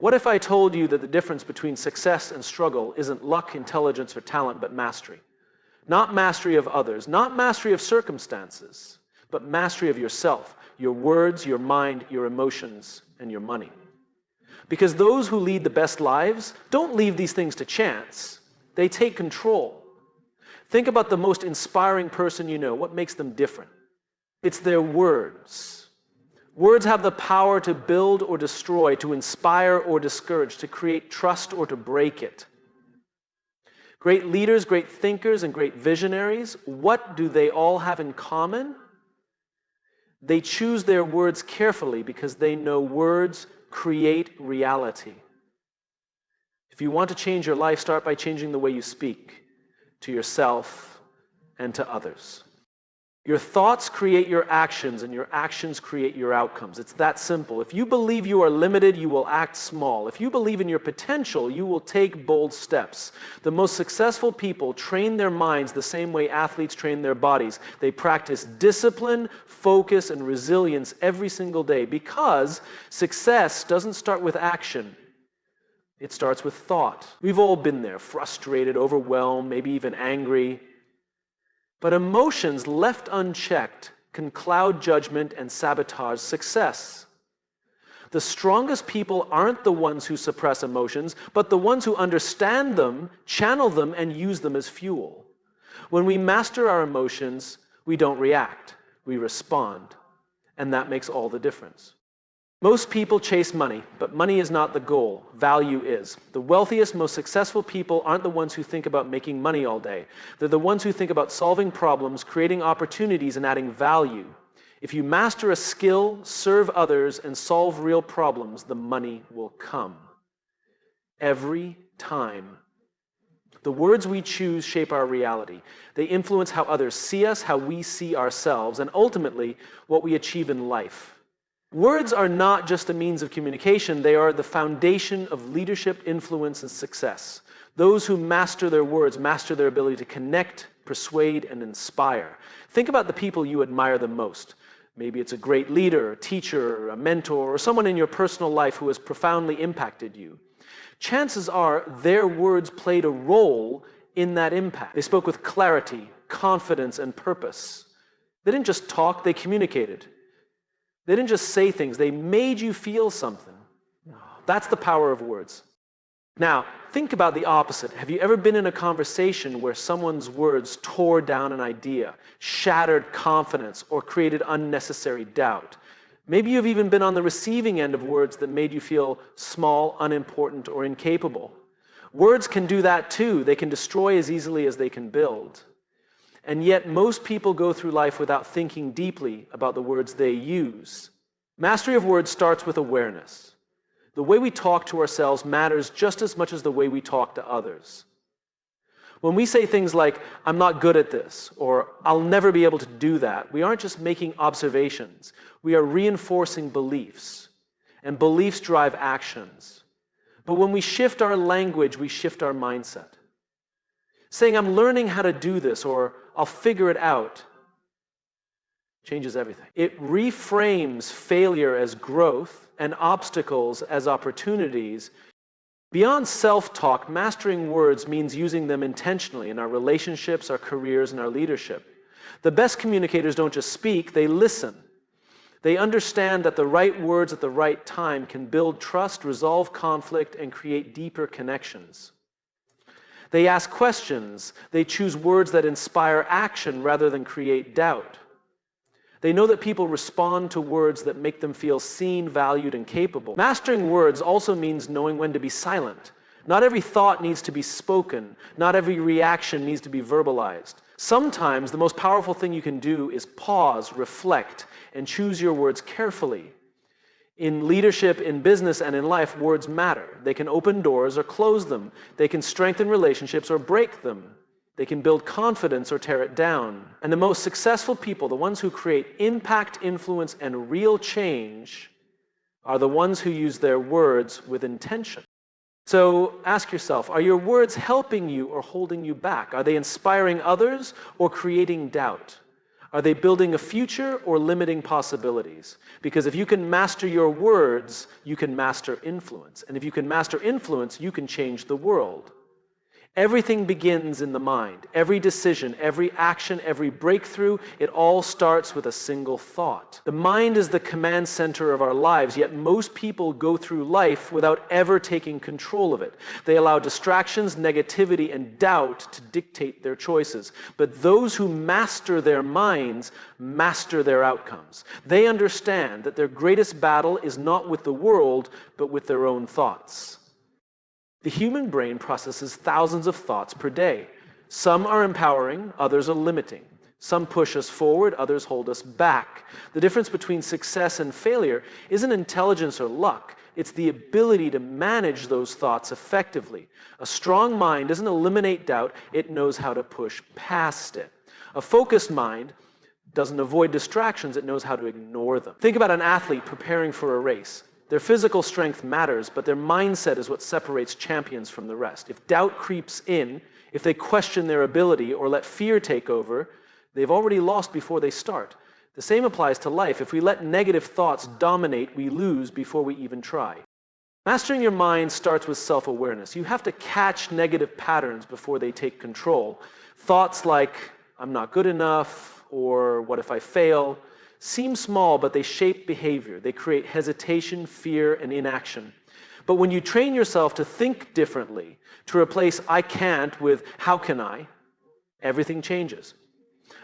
What if I told you that the difference between success and struggle isn't luck, intelligence, or talent, but mastery? Not mastery of others, not mastery of circumstances, but mastery of yourself, your words, your mind, your emotions, and your money. Because those who lead the best lives don't leave these things to chance. They take control. Think about the most inspiring person you know. What makes them different? It's their words. Words have the power to build or destroy, to inspire or discourage, to create trust or to break it. Great leaders, great thinkers, and great visionaries, what do they all have in common? They choose their words carefully because they know words create reality. If you want to change your life, start by changing the way you speak to yourself and to others. Your thoughts create your actions, and your actions create your outcomes. It's that simple. If you believe you are limited, you will act small. If you believe in your potential, you will take bold steps. The most successful people train their minds the same way athletes train their bodies. They practice discipline, focus, and resilience every single day, because success doesn't start with action. It starts with thought. We've all been there, frustrated, overwhelmed, maybe even angry. But emotions left unchecked can cloud judgment and sabotage success. The strongest people aren't the ones who suppress emotions, but the ones who understand them, channel them, and use them as fuel. When we master our emotions, we don't react, we respond. And that makes all the difference. Most people chase money, but money is not the goal. Value is. The wealthiest, most successful people aren't the ones who think about making money all day. They're the ones who think about solving problems, creating opportunities, and adding value. If you master a skill, serve others, and solve real problems, the money will come. Every time. The words we choose shape our reality. They influence how others see us, how we see ourselves, and ultimately, what we achieve in life. Words are not just a means of communication, they are the foundation of leadership, influence, and success. Those who master their words master their ability to connect, persuade, and inspire. Think about the people you admire the most. Maybe it's a great leader, a teacher, a mentor, or someone in your personal life who has profoundly impacted you. Chances are their words played a role in that impact. They spoke with clarity, confidence, and purpose. They didn't just talk, they communicated. They didn't just say things, they made you feel something. That's the power of words. Now, think about the opposite. Have you ever been in a conversation where someone's words tore down an idea, shattered confidence, or created unnecessary doubt? Maybe you've even been on the receiving end of words that made you feel small, unimportant, or incapable. Words can do that too. They can destroy as easily as they can build. And yet most people go through life without thinking deeply about the words they use. Mastery of words starts with awareness. The way we talk to ourselves matters just as much as the way we talk to others. When we say things like, "I'm not good at this," or "I'll never be able to do that," we aren't just making observations. We are reinforcing beliefs. And beliefs drive actions. But when we shift our language, we shift our mindset. Saying, "I'm learning how to do this," or "I'll figure it out," changes everything. It reframes failure as growth and obstacles as opportunities. Beyond self-talk, mastering words means using them intentionally in our relationships, our careers, and our leadership. The best communicators don't just speak, they listen. They understand that the right words at the right time can build trust, resolve conflict, and create deeper connections. They ask questions. They choose words that inspire action rather than create doubt. They know that people respond to words that make them feel seen, valued, and capable. Mastering words also means knowing when to be silent. Not every thought needs to be spoken. Not every reaction needs to be verbalized. Sometimes the most powerful thing you can do is pause, reflect, and choose your words carefully. In leadership, in business, and in life, words matter. They can open doors or close them. They can strengthen relationships or break them. They can build confidence or tear it down. And the most successful people, the ones who create impact, influence, and real change, are the ones who use their words with intention. So ask yourself, are your words helping you or holding you back? Are they inspiring others or creating doubt? Are they building a future or limiting possibilities? Because if you can master your words, you can master influence. And if you can master influence, you can change the world. Everything begins in the mind. Every decision, every action, every breakthrough, it all starts with a single thought. The mind is the command center of our lives, yet most people go through life without ever taking control of it. They allow distractions, negativity, and doubt to dictate their choices. But those who master their minds master their outcomes. They understand that their greatest battle is not with the world, but with their own thoughts. The human brain processes thousands of thoughts per day. Some are empowering, others are limiting. Some push us forward, others hold us back. The difference between success and failure isn't intelligence or luck. It's the ability to manage those thoughts effectively. A strong mind doesn't eliminate doubt, it knows how to push past it. A focused mind doesn't avoid distractions, it knows how to ignore them. Think about an athlete preparing for a race. Their physical strength matters, but their mindset is what separates champions from the rest. If doubt creeps in, if they question their ability or let fear take over, they've already lost before they start. The same applies to life. If we let negative thoughts dominate, we lose before we even try. Mastering your mind starts with self-awareness. You have to catch negative patterns before they take control. Thoughts like, I'm not good enough, or what if I fail? Seem small, but they shape behavior. They create hesitation, fear, and inaction. But when you train yourself to think differently, to replace I can't with how can I, everything changes.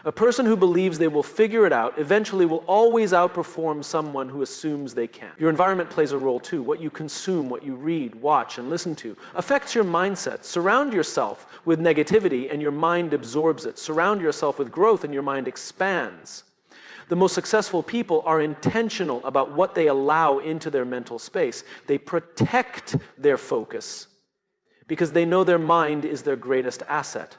A person who believes they will figure it out eventually will always outperform someone who assumes they can. Your environment plays a role too. What you consume, what you read, watch, and listen to affects your mindset. Surround yourself with negativity and your mind absorbs it. Surround yourself with growth and your mind expands. The most successful people are intentional about what they allow into their mental space. They protect their focus because they know their mind is their greatest asset.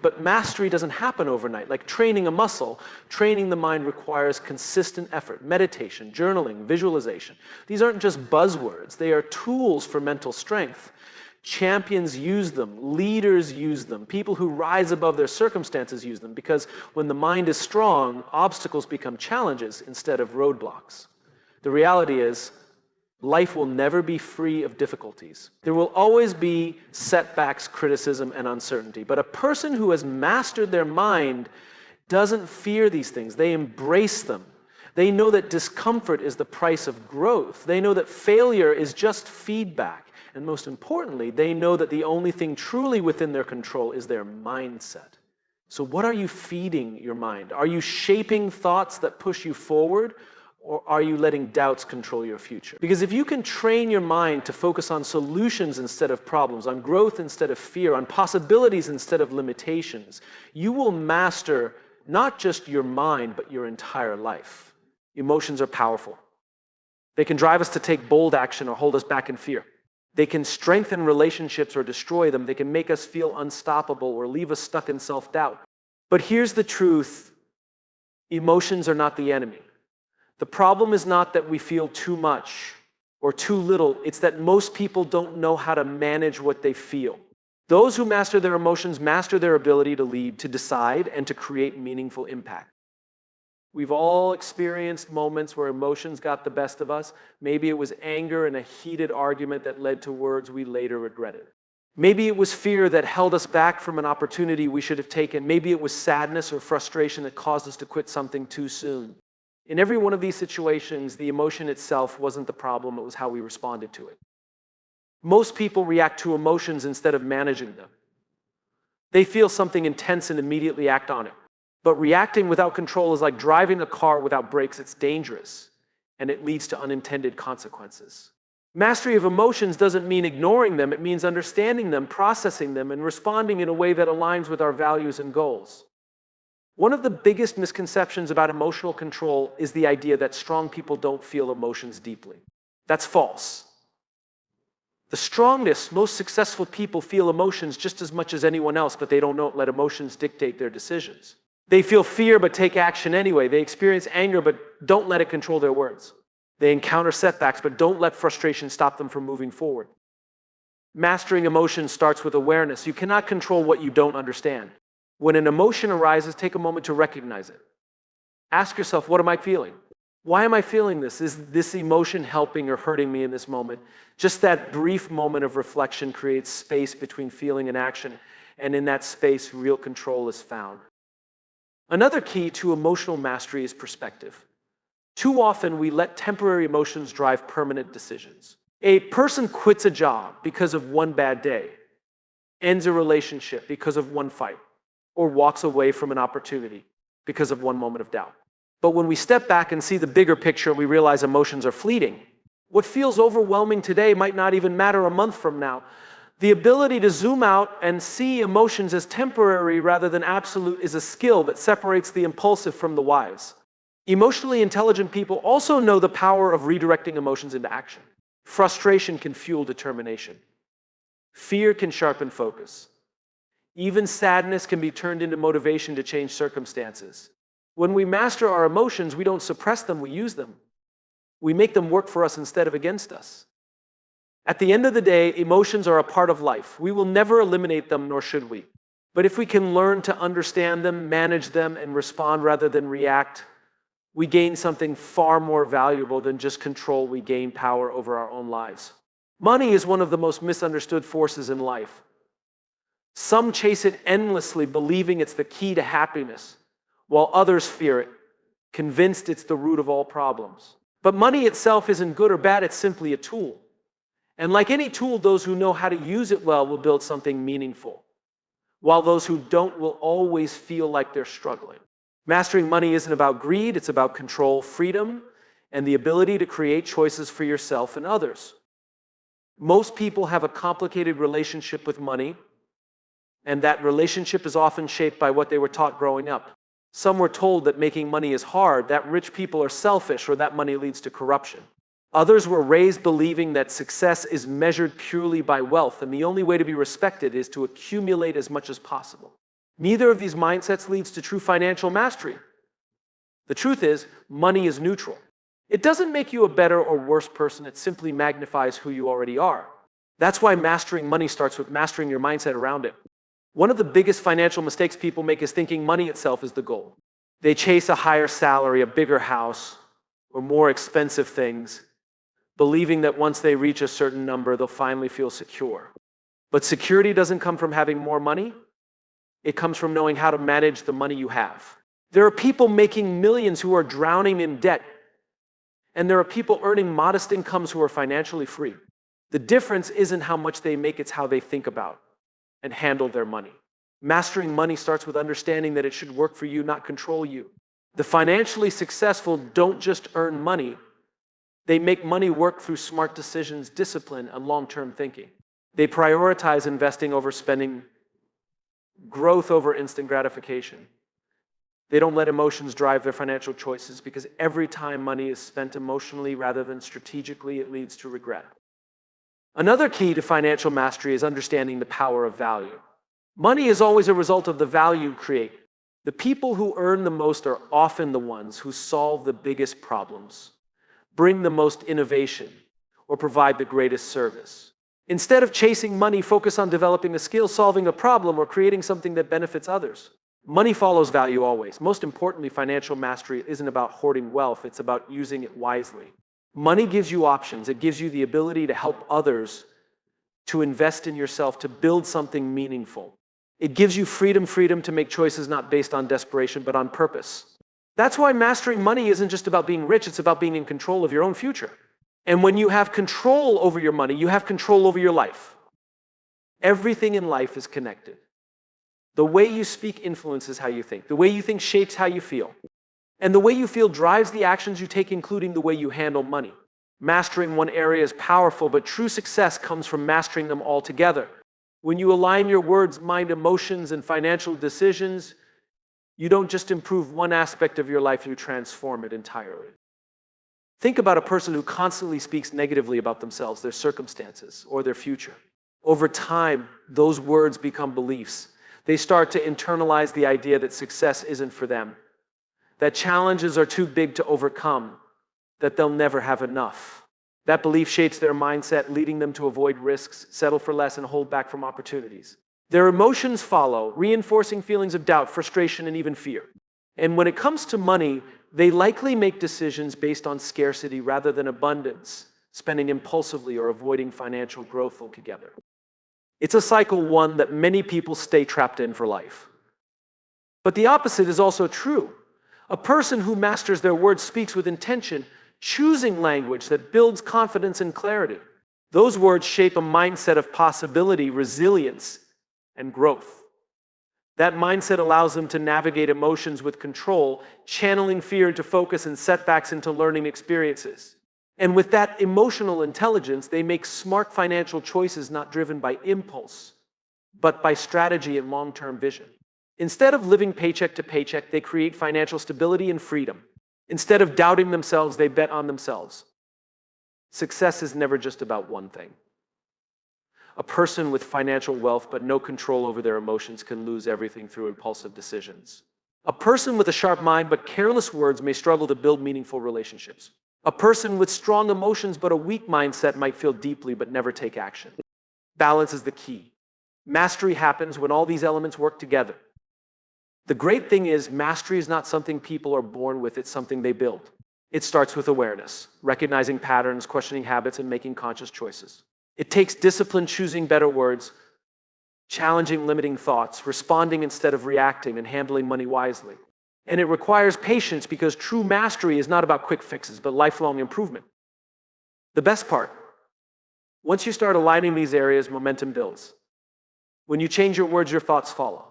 But mastery doesn't happen overnight. Like training a muscle, training the mind requires consistent effort, meditation, journaling, visualization. These aren't just buzzwords. They are tools for mental strength. Champions use them, leaders use them, people who rise above their circumstances use them, because when the mind is strong, obstacles become challenges instead of roadblocks. The reality is, life will never be free of difficulties. There will always be setbacks, criticism, and uncertainty. But a person who has mastered their mind doesn't fear these things. They embrace them. They know that discomfort is the price of growth. They know that failure is just feedback. And most importantly, they know that the only thing truly within their control is their mindset. So what are you feeding your mind? Are you shaping thoughts that push you forward, or are you letting doubts control your future? Because if you can train your mind to focus on solutions instead of problems, on growth instead of fear, on possibilities instead of limitations, you will master not just your mind, but your entire life. Emotions are powerful. They can drive us to take bold action or hold us back in fear. They can strengthen relationships or destroy them. They can make us feel unstoppable or leave us stuck in self-doubt. But here's the truth. Emotions are not the enemy. The problem is not that we feel too much or too little. It's that most people don't know how to manage what they feel. Those who master their emotions master their ability to lead, to decide, and to create meaningful impact. We've all experienced moments where emotions got the best of us. Maybe it was anger and a heated argument that led to words we later regretted. Maybe it was fear that held us back from an opportunity we should have taken. Maybe it was sadness or frustration that caused us to quit something too soon. In every one of these situations, the emotion itself wasn't the problem, it was how we responded to it. Most people react to emotions instead of managing them. They feel something intense and immediately act on it. But reacting without control is like driving a car without brakes. It's dangerous, and it leads to unintended consequences. Mastery of emotions doesn't mean ignoring them. It means understanding them, processing them, and responding in a way that aligns with our values and goals. One of the biggest misconceptions about emotional control is the idea that strong people don't feel emotions deeply. That's false. The strongest, most successful people feel emotions just as much as anyone else, but they don't let emotions dictate their decisions. They feel fear but take action anyway. They experience anger but don't let it control their words. They encounter setbacks but don't let frustration stop them from moving forward. Mastering emotions starts with awareness. You cannot control what you don't understand. When an emotion arises, take a moment to recognize it. Ask yourself, what am I feeling? Why am I feeling this? Is this emotion helping or hurting me in this moment? Just that brief moment of reflection creates space between feeling and action, and in that space, real control is found. Another key to emotional mastery is perspective. Too often, we let temporary emotions drive permanent decisions. A person quits a job because of one bad day, ends a relationship because of one fight, or walks away from an opportunity because of one moment of doubt. But when we step back and see the bigger picture, we realize emotions are fleeting. What feels overwhelming today might not even matter a month from now. The ability to zoom out and see emotions as temporary rather than absolute is a skill that separates the impulsive from the wise. Emotionally intelligent people also know the power of redirecting emotions into action. Frustration can fuel determination. Fear can sharpen focus. Even sadness can be turned into motivation to change circumstances. When we master our emotions, we don't suppress them, we use them. We make them work for us instead of against us. At the end of the day, emotions are a part of life. We will never eliminate them, nor should we. But if we can learn to understand them, manage them, and respond rather than react, we gain something far more valuable than just control. We gain power over our own lives. Money is one of the most misunderstood forces in life. Some chase it endlessly, believing it's the key to happiness, while others fear it, convinced it's the root of all problems. But money itself isn't good or bad, it's simply a tool. And like any tool, those who know how to use it well will build something meaningful, while those who don't will always feel like they're struggling. Mastering money isn't about greed, it's about control, freedom, and the ability to create choices for yourself and others. Most people have a complicated relationship with money, and that relationship is often shaped by what they were taught growing up. Some were told that making money is hard, that rich people are selfish, or that money leads to corruption. Others were raised believing that success is measured purely by wealth, and the only way to be respected is to accumulate as much as possible. Neither of these mindsets leads to true financial mastery. The truth is, money is neutral. It doesn't make you a better or worse person, it simply magnifies who you already are. That's why mastering money starts with mastering your mindset around it. One of the biggest financial mistakes people make is thinking money itself is the goal. They chase a higher salary, a bigger house, or more expensive things, believing that once they reach a certain number, they'll finally feel secure. But security doesn't come from having more money. It comes from knowing how to manage the money you have. There are people making millions who are drowning in debt, and there are people earning modest incomes who are financially free. The difference isn't how much they make, it's how they think about and handle their money. Mastering money starts with understanding that it should work for you, not control you. The financially successful don't just earn money, they make money work through smart decisions, discipline, and long-term thinking. They prioritize investing over spending, growth over instant gratification. They don't let emotions drive their financial choices because every time money is spent emotionally rather than strategically, it leads to regret. Another key to financial mastery is understanding the power of value. Money is always a result of the value you create. The people who earn the most are often the ones who solve the biggest problems, bring the most innovation, or provide the greatest service. Instead of chasing money, focus on developing a skill, solving a problem, or creating something that benefits others. Money follows value always. Most importantly, financial mastery isn't about hoarding wealth, it's about using it wisely. Money gives you options. It gives you the ability to help others, to invest in yourself, to build something meaningful. It gives you freedom to make choices not based on desperation, but on purpose. That's why mastering money isn't just about being rich, it's about being in control of your own future. And when you have control over your money, you have control over your life. Everything in life is connected. The way you speak influences how you think. The way you think shapes how you feel. And the way you feel drives the actions you take, including the way you handle money. Mastering one area is powerful, but true success comes from mastering them all together. When you align your words, mind, emotions, and financial decisions, you don't just improve one aspect of your life, you transform it entirely. Think about a person who constantly speaks negatively about themselves, their circumstances, or their future. Over time, those words become beliefs. They start to internalize the idea that success isn't for them, that challenges are too big to overcome, that they'll never have enough. That belief shapes their mindset, leading them to avoid risks, settle for less, and hold back from opportunities. Their emotions follow, reinforcing feelings of doubt, frustration, and even fear. And when it comes to money, they likely make decisions based on scarcity rather than abundance, spending impulsively or avoiding financial growth altogether. It's a cycle, one that many people stay trapped in for life. But the opposite is also true. A person who masters their words speaks with intention, choosing language that builds confidence and clarity. Those words shape a mindset of possibility, resilience, and growth. That mindset allows them to navigate emotions with control, channeling fear into focus and setbacks into learning experiences. And with that emotional intelligence, they make smart financial choices not driven by impulse, but by strategy and long-term vision. Instead of living paycheck to paycheck, they create financial stability and freedom. Instead of doubting themselves, they bet on themselves. Success is never just about one thing. A person with financial wealth but no control over their emotions can lose everything through impulsive decisions. A person with a sharp mind but careless words may struggle to build meaningful relationships. A person with strong emotions but a weak mindset might feel deeply but never take action. Balance is the key. Mastery happens when all these elements work together. The great thing is, mastery is not something people are born with, it's something they build. It starts with awareness, recognizing patterns, questioning habits, and making conscious choices. It takes discipline, choosing better words, challenging limiting thoughts, responding instead of reacting, and handling money wisely. And it requires patience, because true mastery is not about quick fixes, but lifelong improvement. The best part, once you start aligning these areas, momentum builds. When you change your words, your thoughts follow.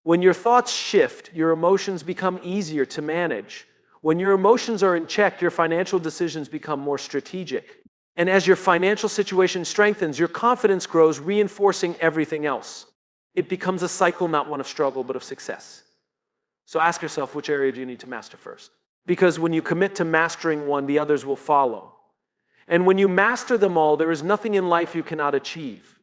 When your thoughts shift, your emotions become easier to manage. When your emotions are in check, your financial decisions become more strategic. And as your financial situation strengthens, your confidence grows, reinforcing everything else. It becomes a cycle, not one of struggle, but of success. So ask yourself, which area do you need to master first? Because when you commit to mastering one, the others will follow. And when you master them all, there is nothing in life you cannot achieve.